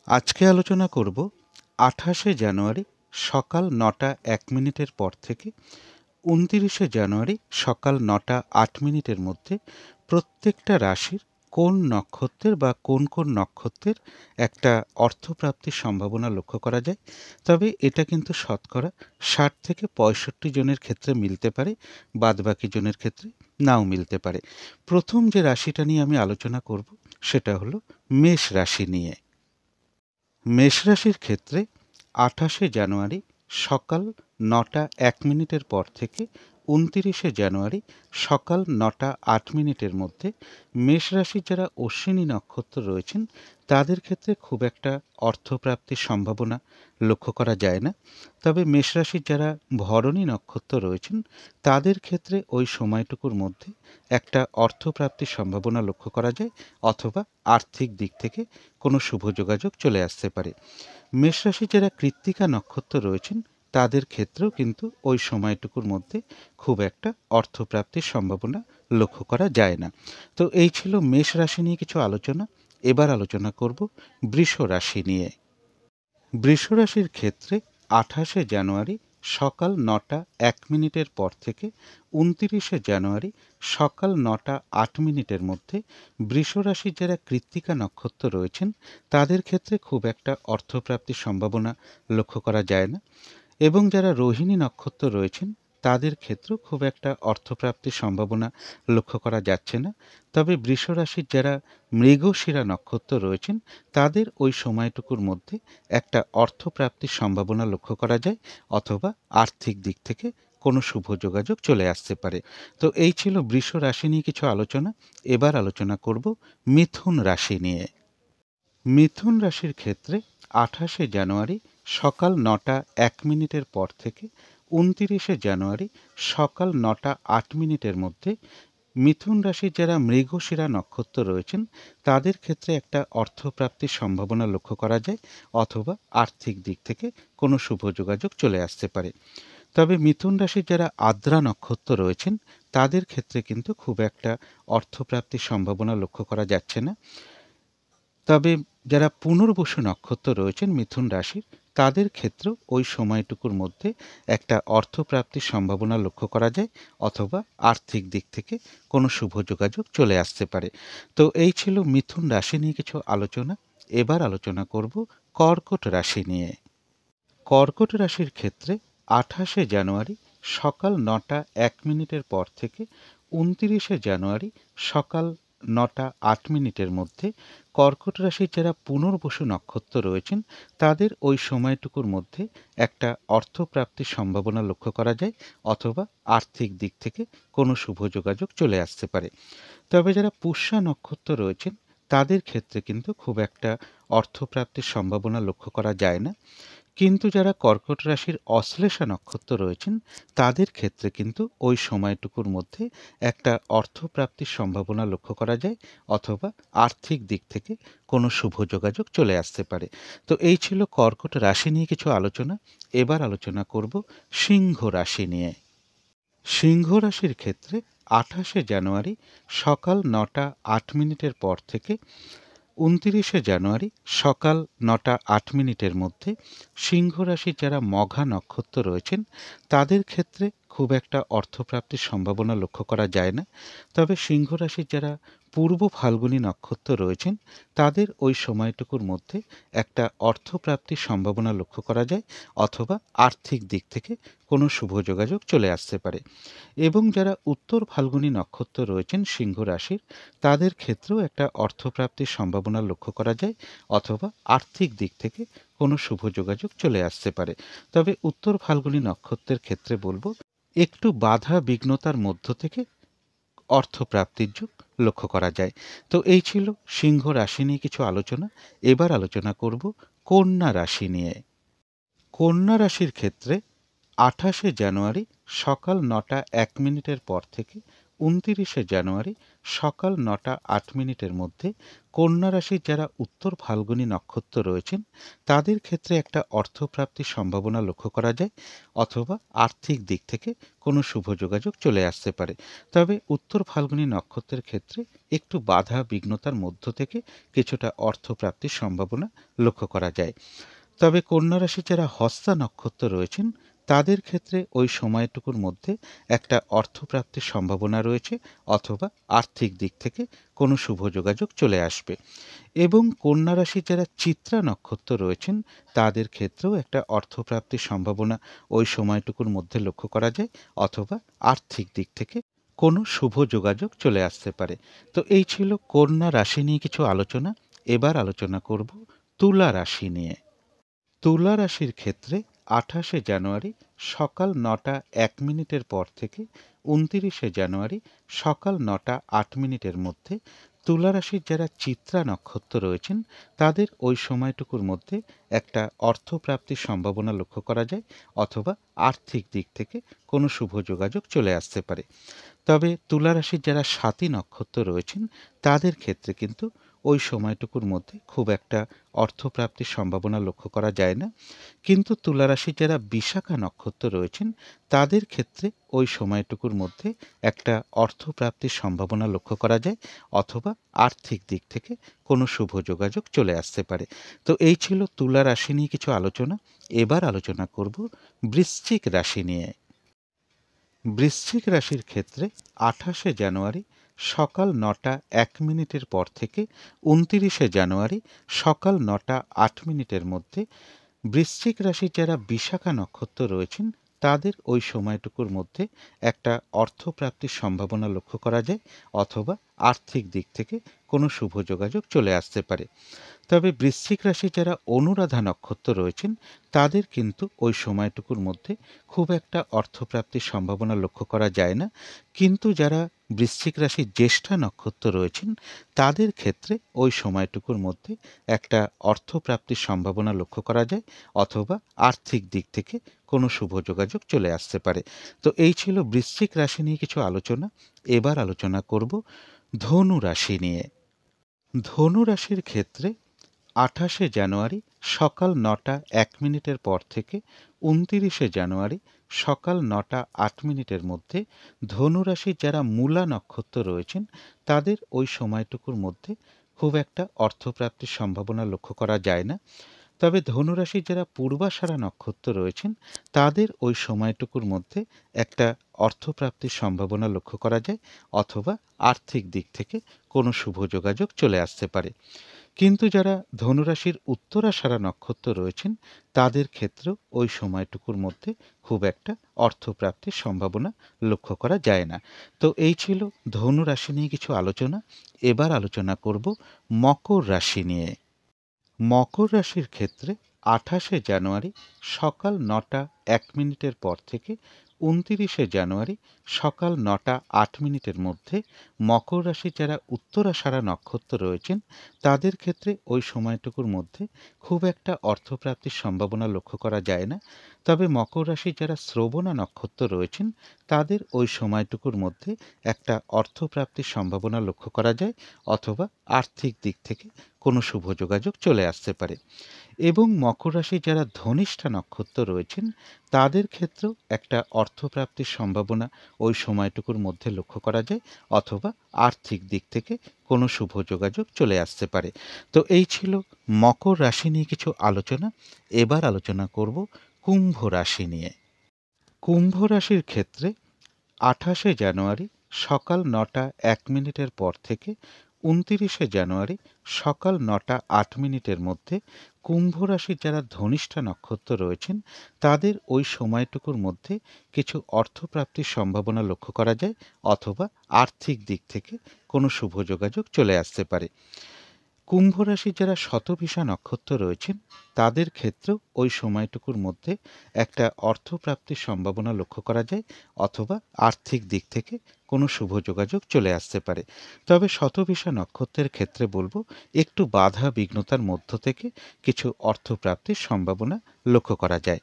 আজকে আলোচনা করব 28শে জানুয়ারি সকাল ৯টা ১ মিনিটের পর থেকে ২৯শে জানুয়ারি সকাল ৯টা ৮ মিনিটের মধ্যে প্রত্যেকটা রাশির কোন নক্ষত্রের বা কোন কোন নক্ষত্রের একটা অর্থপ্রাপ্তির সম্ভাবনা লক্ষ্য করা যায়। তবে এটা কিন্তু শতকরা ৬০ থেকে ৬৫ জনের ক্ষেত্রে মিলতে পারে, বাদবাকি জনের ক্ষেত্রে নাও মিলতে পারে। প্রথম যে রাশিটা নিয়ে আমি আলোচনা করব সেটা হলো মেষ রাশি নিয়ে। মেষ রাশির ক্ষেত্রে ২৮শে জানুয়ারি সকাল ৯টা ১ মিনিটের পর থেকে ২৯শে জানুয়ারি সকাল ৯টা ৮ মিনিটের মধ্যে মেষ রাশির যারা অশ্বিনী নক্ষত্র রয়েছেন তাদের ক্ষেত্রে খুব একটা অর্থপ্রাপ্তির সম্ভাবনা লক্ষ্য করা যায় না। তবে মেষ রাশির যারা ভরণী নক্ষত্র রয়েছেন তাদের ক্ষেত্রে ওই সময়টুকুর মধ্যে একটা অর্থপ্রাপ্তির সম্ভাবনা লক্ষ্য করা যায়, অথবা আর্থিক দিক থেকে কোনো শুভ যোগাযোগ চলে আসতে পারে। মেষ রাশির যারা কৃত্তিকা নক্ষত্র রয়েছেন তাদের ক্ষেত্রেও কিন্তু ওই সময়টুকুর মধ্যে খুব একটা অর্থপ্রাপ্তির সম্ভাবনা লক্ষ্য করা যায় না। তো এই ছিল মেষ রাশি নিয়ে কিছু আলোচনা। এবার আলোচনা করব বৃষ রাশি নিয়ে। বৃষ রাশির ক্ষেত্রে ২৮শে জানুয়ারি সকাল ৯টা ১ মিনিটের পর থেকে ২৯শে জানুয়ারি সকাল ৯টা ৮ মিনিটের মধ্যে বৃষ রাশির যারা কৃত্তিকা নক্ষত্র রয়েছেন তাদের ক্ষেত্রে খুব একটা অর্থপ্রাপ্তির সম্ভাবনা লক্ষ্য করা যায় না, এবং যারা রোহিণী নক্ষত্র রয়েছেন তাদের ক্ষেত্রেও খুব একটা অর্থপ্রাপ্তির সম্ভাবনা লক্ষ্য করা যাচ্ছে না। তবে বৃষ রাশির যারা মৃগশিরা নক্ষত্র রয়েছেন তাদের ওই সময়টুকুর মধ্যে একটা অর্থপ্রাপ্তির সম্ভাবনা লক্ষ্য করা যায়, অথবা আর্থিক দিক থেকে কোনো শুভ যোগাযোগ চলে আসতে পারে। তো এই ছিল বৃষ রাশি নিয়ে কিছু আলোচনা। এবার আলোচনা করব মিথুন রাশি নিয়ে। মিথুন রাশির ক্ষেত্রে ২৮শে জানুয়ারি সকাল ৯টা ১ মিনিটের পর থেকে ২৯শে জানুয়ারি সকাল ৯টা ৮ মিনিটের মধ্যে মিথুন রাশির যারা মৃগশিরা নক্ষত্র রয়েছেন তাদের ক্ষেত্রে একটা অর্থপ্রাপ্তির সম্ভাবনা লক্ষ্য করা যায়, অথবা আর্থিক দিক থেকে কোনো শুভ যোগাযোগ চলে আসতে পারে। তবে মিথুন রাশির যারা আদ্রা নক্ষত্র রয়েছেন তাদের ক্ষেত্রে কিন্তু খুব একটা অর্থপ্রাপ্তির সম্ভাবনা লক্ষ্য করা যাচ্ছে না। তবে যারা পুনর্বসু নক্ষত্র রয়েছেন মিথুন রাশির তাদের ক্ষেত্রেও ওই সময়টুকুর মধ্যে একটা অর্থপ্রাপ্তির সম্ভাবনা লক্ষ্য করা যায়, অথবা আর্থিক দিক থেকে কোনো শুভ যোগাযোগ চলে আসতে পারে। তো এই ছিল মিথুন রাশি নিয়ে কিছু আলোচনা। এবার আলোচনা করব কর্কট রাশি নিয়ে। কর্কট রাশির ক্ষেত্রে ২৮শে জানুয়ারি সকাল ৯টা ১ মিনিটের পর থেকে ২৯শে জানুয়ারি সকাল ৯টা ৮ মিনিটের মধ্যে কর্কট রাশির যারা পুনর্বসু নক্ষত্র রয়েছেন তাদের ওই সময়টুকুর মধ্যে একটা অর্থপ্রাপ্তির সম্ভাবনা লক্ষ্য করা যায়, অথবা আর্থিক দিক থেকে কোনো শুভ যোগাযোগ চলে আসতে পারে। তবে যারা পুষ্যা নক্ষত্র রয়েছেন তাদের ক্ষেত্রে কিন্তু খুব একটা অর্থপ্রাপ্তির সম্ভাবনা লক্ষ্য করা যায় না। কিন্তু যারা কর্কট রাশির অশ্লেষা নক্ষত্র রয়েছেন তাদের ক্ষেত্রে কিন্তু ওই সময়টুকুর মধ্যে একটা অর্থপ্রাপ্তির সম্ভাবনা লক্ষ্য করা যায়, অথবা আর্থিক দিক থেকে কোনো শুভ যোগাযোগ চলে আসতে পারে। তো এই ছিল কর্কট রাশি নিয়ে কিছু আলোচনা। এবার আলোচনা করব সিংহ রাশি নিয়ে। সিংহ রাশির ক্ষেত্রে ২৮শে জানুয়ারি সকাল ৯টা ৮ মিনিটের পর থেকে ২৯শে জানুয়ারি সকাল ৯টা ৮ মিনিটের মধ্যে সিংহ রাশির যারা মঘা নক্ষত্র রয়েছেন তাদের ক্ষেত্রে খুব একটা অর্থপ্রাপ্তির সম্ভাবনা লক্ষ্য করা যায় না। তবে সিংহ রাশির যারা পূর্ব ফাল্গুনী নক্ষত্র রয়েছেন তাদের ওই সময়টুকুর মধ্যে একটা অর্থপ্রাপ্তির সম্ভাবনা লক্ষ্য করা যায়, অথবা আর্থিক দিক থেকে কোনো শুভ যোগাযোগ চলে আসতে পারে। এবং যারা উত্তর ফাল্গুনী নক্ষত্র রয়েছেন সিংহ রাশির তাদের ক্ষেত্রেও একটা অর্থপ্রাপ্তির সম্ভাবনা লক্ষ্য করা যায়, অথবা আর্থিক দিক থেকে কোনো শুভ যোগাযোগ চলে আসতে পারে। তবে উত্তর ফাল্গুনী নক্ষত্রের ক্ষেত্রে বলবো একটু বাধা বিঘ্নতার মধ্য থেকে অর্থপ্রাপ্তির যোগ লক্ষ্য করা যায়। তো এই ছিল সিংহ রাশি নিয়ে কিছু আলোচনা। এবার আলোচনা করব কন্যা রাশি নিয়ে। কন্যা রাশির ক্ষেত্রে ২৮শে জানুয়ারি সকাল ৯টা ১ মিনিটের পর থেকে ২৯শে জানুয়ারি সকাল 9টা 8 মিনিটের মধ্যে কন্যা রাশির যারা উত্তর ফাল্গুনী নক্ষত্র রয়েছেন তাদের ক্ষেত্রে একটা অর্থপ্রাপ্তির সম্ভাবনা লক্ষ্য করা যায়, অথবা আর্থিক দিক থেকে কোনো শুভ যোগাযোগ চলে আসতে পারে। তবে উত্তর ফাল্গুনী নক্ষত্রের ক্ষেত্রে একটু বাধা বিঘ্নতার মধ্য থেকে কিছুটা অর্থপ্রাপ্তির সম্ভাবনা লক্ষ্য করা যায়। তবে কন্যা রাশির যারা হস্তা নক্ষত্র রয়েছেন তাদের ক্ষেত্রে ওই সময়টুকুর মধ্যে একটা অর্থপ্রাপ্তির সম্ভাবনা রয়েছে, অথবা আর্থিক দিক থেকে কোনো শুভ যোগাযোগ চলে আসবে। এবং কন্যা রাশির যারা চিত্রা নক্ষত্র রয়েছেন তাদের ক্ষেত্রেও একটা অর্থপ্রাপ্তির সম্ভাবনা ওই সময়টুকুর মধ্যে লক্ষ্য করা যায়, অথবা আর্থিক দিক থেকে কোনো শুভ যোগাযোগ চলে আসতে পারে। তো এই ছিল কন্যা রাশি নিয়ে কিছু আলোচনা। এবার আলোচনা করব তুলা রাশি নিয়ে। তুলা রাশির ক্ষেত্রে 28শে জানুয়ারি সকাল 9টা 1 মিনিটের পর থেকে 29শে জানুয়ারি সকাল 9টা 8 মিনিটের মধ্যে তুলা রাশির যারা চিত্রা নক্ষত্র রয়েছেন তাদের ওই সময়টুকুর মধ্যে একটা অর্থপ্রাপ্তির সম্ভাবনা লক্ষ্য করা যায়, অথবা আর্থিক দিক থেকে কোনো শুভ যোগাযোগ চলে আসতে পারে। তবে তুলা রাশির যারা স্বাতী নক্ষত্র রয়েছেন তাদের ক্ষেত্রে কিন্তু ওই সময়টুকুর মধ্যে খুব একটা অর্থপ্রাপ্তির সম্ভাবনা লক্ষ্য করা যায় না। কিন্তু তুলা রাশির যারা বিশাখা নক্ষত্র রয়েছেন তাদের ক্ষেত্রে ওই সময়টুকুর মধ্যে একটা অর্থপ্রাপ্তির সম্ভাবনা লক্ষ্য করা যায়, অথবা আর্থিক দিক থেকে কোনো শুভ যোগাযোগ চলে আসতে পারে। তো এই ছিল তুলা রাশি নিয়ে কিছু আলোচনা। এবার আলোচনা করব বৃশ্চিক রাশি নিয়ে। বৃশ্চিক রাশির ক্ষেত্রে 28শে জানুয়ারি সকাল 9টা 1 মিনিটের পর থেকে 29শে জানুয়ারি সকাল 9টা 8 মিনিটের মধ্যে বৃশ্চিক রাশির যারা বিশাখা নক্ষত্র রয়েছেন তাদের ওই সময়টুকুর মধ্যে একটা অর্থপ্রাপ্তির সম্ভাবনা লক্ষ্য করা যায়, অথবা আর্থিক দিক থেকে কোনো শুভ যোগাযোগ চলে আসতে পারে। তবে বৃশ্চিক রাশির যারা অনুরাধা নক্ষত্র রয়েছেন তাদের কিন্তু ওই সময়টুকুর মধ্যে খুব একটা অর্থপ্রাপ্তির সম্ভাবনা লক্ষ্য করা যায় না। কিন্তু যারা বৃশ্চিক রাশির জ্যেষ্ঠা নক্ষত্র রয়েছেন তাদের ক্ষেত্রে ওই সময়টুকুর মধ্যে একটা অর্থপ্রাপ্তির সম্ভাবনা লক্ষ্য করা যায়, অথবা আর্থিক দিক থেকে কোনো শুভ যোগাযোগ চলে আসতে পারে। তো এই ছিল বৃশ্চিক রাশি নিয়ে কিছু আলোচনা। এবার আলোচনা করব ধনু রাশি নিয়ে। ধনু রাশির ক্ষেত্রে 28শে জানুয়ারি সকাল 9টা 1 মিনিটের পর থেকে 29শে জানুয়ারি সকাল 9টা 8 মিনিটের মধ্যে ধনু রাশির যারা মূলা নক্ষত্র রয়েছেন তাদের ওই সময়টুকুর মধ্যে খুব একটা অর্থপ্রাপ্তির সম্ভাবনা লক্ষ্য করা যায় না। তবে ধনুরাশির যারা পূর্বাষাঢ়া নক্ষত্র রয়েছেন তাদের ওই সময়টুকুর মধ্যে একটা অর্থপ্রাপ্তির সম্ভাবনা লক্ষ্য করা যায়, অথবা আর্থিক দিক থেকে কোনো শুভ যোগাযোগ চলে আসতে পারে। কিন্তু যারা ধনুরাশির উত্তরাষাঢ়া নক্ষত্র রয়েছেন তাদের ক্ষেত্রেও ওই সময়টুকুর মধ্যে খুব একটা অর্থপ্রাপ্তির সম্ভাবনা লক্ষ্য করা যায় না। তো এই ছিল ধনু রাশি নিয়ে কিছু আলোচনা। এবার আলোচনা করব মকর রাশি নিয়ে। মকর রাশির ক্ষেত্রে 28শে জানুয়ারি সকাল 9টা 1 মিনিটের পর থেকে 29শে জানুয়ারি সকাল 9টা 8 মিনিটের মধ্যে মকর রাশির যারা উত্তরাষাঢ়া নক্ষত্র রয়েছেন তাদের ক্ষেত্রে ওই সময়টুকুর মধ্যে খুব একটা অর্থপ্রাপ্তির সম্ভাবনা লক্ষ্য করা যায় না। তবে মকর রাশির যারা শ্রবণা নক্ষত্র রয়েছেন তাদের ওই সময়টুকুর মধ্যে একটা অর্থপ্রাপ্তির সম্ভাবনা লক্ষ্য করা যায়, অথবা আর্থিক দিক থেকে কোনো শুভ যোগাযোগ চলে আসতে পারে। এবং মকর রাশির যারা ধনিষ্ঠা নক্ষত্র রয়েছেন তাদের ক্ষেত্রেও একটা অর্থপ্রাপ্তির সম্ভাবনা ওই সময়টুকুর মধ্যে লক্ষ্য করা যায়, অথবা আর্থিক দিক থেকে কোনো শুভ যোগাযোগ চলে আসতে পারে। তো এই ছিল মকর রাশি নিয়ে কিছু আলোচনা। এবার আলোচনা করব কুম্ভ রাশি নিয়ে। কুম্ভ রাশির ক্ষেত্রে 28শে জানুয়ারি সকাল 9টা 1 মিনিটের পর থেকে 29শে জানুয়ারি সকাল 9টা 8 মিনিটের মধ্যে কুম্ভ রাশির যারা ধনিষ্ঠা নক্ষত্র রয়েছেন তাদের ওই সময়টুকুর মধ্যে কিছু অর্থপ্রাপ্তির সম্ভাবনা লক্ষ্য করা যায়, অথবা আর্থিক দিক থেকে কোনো শুভ যোগাযোগ চলে আসতে পারে। কুম্ভ রাশির যারা শতভিষা নক্ষত্র রয়েছেন তাদের ক্ষেত্রেও ওই সময়টুকুর মধ্যে একটা অর্থপ্রাপ্তির সম্ভাবনা লক্ষ্য করা যায়, অথবা আর্থিক দিক থেকে কোনো শুভ যোগাযোগ চলে আসতে পারে। তবে শতভিষা নক্ষত্রের ক্ষেত্রে বলবো একটু বাধা বিঘ্নতার মধ্য থেকে কিছু অর্থপ্রাপ্তির সম্ভাবনা লক্ষ্য করা যায়।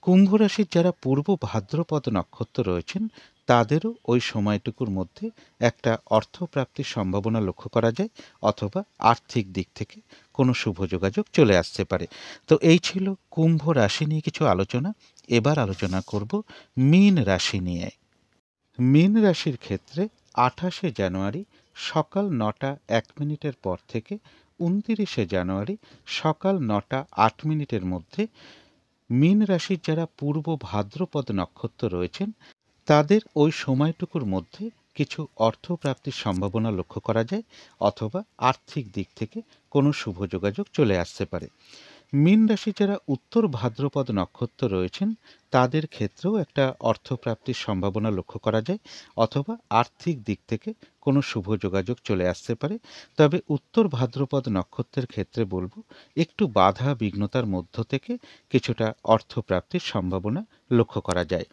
কুম্ভ রাশির যারা পূর্ব ভাদ্রপদ নক্ষত্র রয়েছেন তাদেরও ওই সময়টুকুর মধ্যে একটা অর্থপ্রাপ্তির সম্ভাবনা লক্ষ্য করা যায়, অথবা আর্থিক দিক থেকে কোনো শুভ যোগাযোগ চলে আসতে পারে। তো এই ছিল কুম্ভ রাশি নিয়ে কিছু আলোচনা। এবার আলোচনা করব মীন রাশি নিয়ে। মীন রাশির ক্ষেত্রে ২৮শে জানুয়ারি সকাল ৯টা ১ মিনিটের পর থেকে ২৯শে জানুয়ারি সকাল ৯টা ৮ মিনিটের মধ্যে মীন রাশির যারা পূর্ব ভাদ্রপদ নক্ষত্র রয়েছেন তাদের ওই সময়টুকুর মধ্যে কিছু অর্থপ্রাপ্তির সম্ভাবনা লক্ষ্য করা যায়, অথবা আর্থিক দিক থেকে কোনো শুভ যোগাযোগ চলে আসতে পারে। মীন রাশি যারা উত্তর ভাদ্রপদ নক্ষত্র রয়েছেন তাদের ক্ষেত্রেও একটা অর্থপ্রাপ্তির সম্ভাবনা লক্ষ্য করা যায়, অথবা আর্থিক দিক থেকে কোনো শুভ যোগাযোগ চলে আসতে পারে। তবে উত্তর ভাদ্রপদ নক্ষত্রের ক্ষেত্রে বলবো একটু বাধা বিঘ্নতার মধ্য থেকে কিছুটা অর্থপ্রাপ্তির সম্ভাবনা লক্ষ্য করা যায়।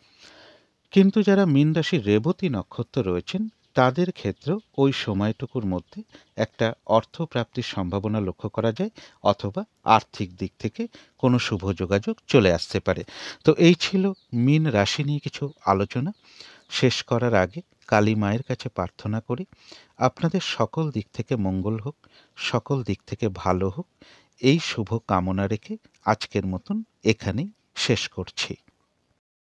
কিন্তু যারা মীন রাশির রেবতী নক্ষত্র রয়েছেন তাদের ক্ষেত্রেও ওই সময়টুকুর মধ্যে একটা অর্থপ্রাপ্তির সম্ভাবনা লক্ষ্য করা যায়, অথবা আর্থিক দিক থেকে কোনো শুভ যোগাযোগ চলে আসতে পারে। তো এই ছিল মীন রাশি নিয়ে কিছু আলোচনা। শেষ করার আগে কালী মায়ের কাছে প্রার্থনা করি আপনাদের সকল দিক থেকে মঙ্গল হোক, সকল দিক থেকে ভালো হোক, এই শুভ কামনা রেখে আজকের মতন এখানেই শেষ করছি।